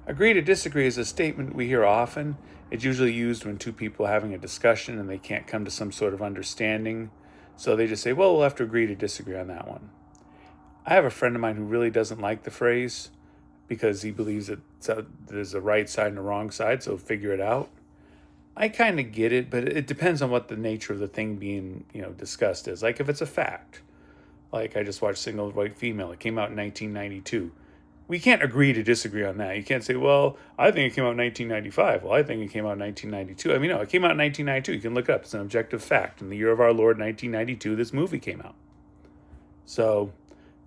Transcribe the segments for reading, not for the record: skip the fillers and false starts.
Agree to disagree is a statement we hear often. It's usually used when two people are having a discussion and they can't come to some sort of understanding. So they just say, well, we'll have to agree to disagree on that one. I have a friend of mine who really doesn't like the phrase because he believes that there's a right side and a wrong side, so figure it out. I kind of get it, but it depends on what the nature of the thing being, discussed is. Like if it's a fact, like I just watched Single White Female. It came out in 1992. We can't agree to disagree on that. You can't say, well, I think it came out in 1995. Well, I think it came out in 1992. I mean, no, it came out in 1992. You can look it up. It's an objective fact. In the year of our Lord, 1992, this movie came out. So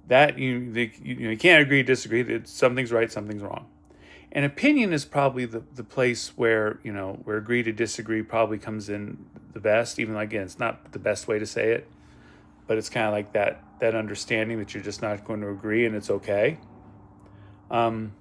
that you can't agree to disagree. That something's right, something's wrong. And opinion is probably the place where, where agree to disagree probably comes in the best, even though, again, it's not the best way to say it, but it's kind of like that understanding that you're just not going to agree and it's okay. Um,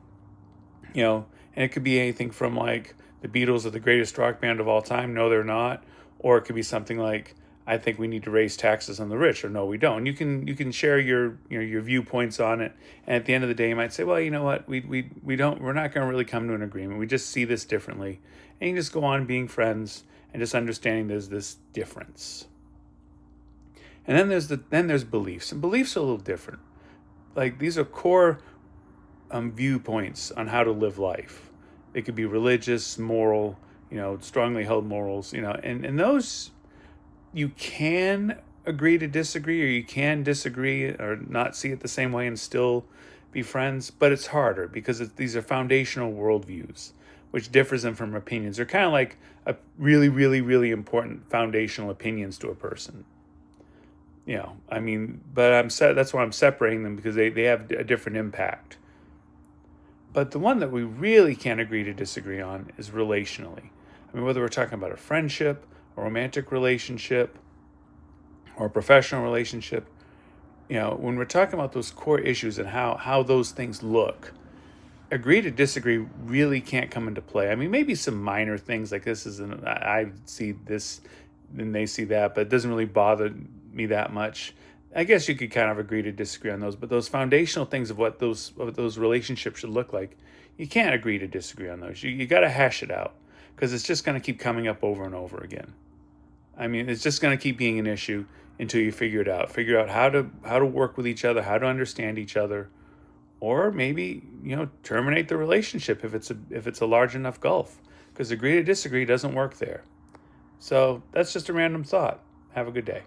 and it could be anything from like the Beatles are the greatest rock band of all time. No, they're not. Or it could be something like, I think we need to raise taxes on the rich, or no, we don't. You can share your viewpoints on it, and at the end of the day, you might say, well, you know what, we're not going to really come to an agreement. We just see this differently, and you just go on being friends and just understanding there's this difference. And then there's beliefs, and beliefs are a little different. Like these are core viewpoints on how to live life. They could be religious, moral, strongly held morals, and those you can agree to disagree, or you can disagree or not see it the same way and still be friends, but it's harder because these are foundational worldviews, which differs them from opinions. They're kind of like a really, really, really important foundational opinions to a person. But that's why I'm separating them, because they have a different impact. But the one that we really can't agree to disagree on is relationally. I mean, whether we're talking about a friendship, a romantic relationship, or a professional relationship, when we're talking about those core issues and how those things look, agree to disagree really can't come into play. I mean, maybe some minor things like I see this and they see that, but it doesn't really bother me that much. I guess you could kind of agree to disagree on those, but those foundational things of what those relationships should look like, you can't agree to disagree on those. You got to hash it out, because it's just going to keep coming up over and over again. I mean, it's just going to keep being an issue until you figure it out. Figure out how to work with each other, how to understand each other, or maybe terminate the relationship if it's a large enough gulf. Because agree to disagree doesn't work there. So that's just a random thought. Have a good day.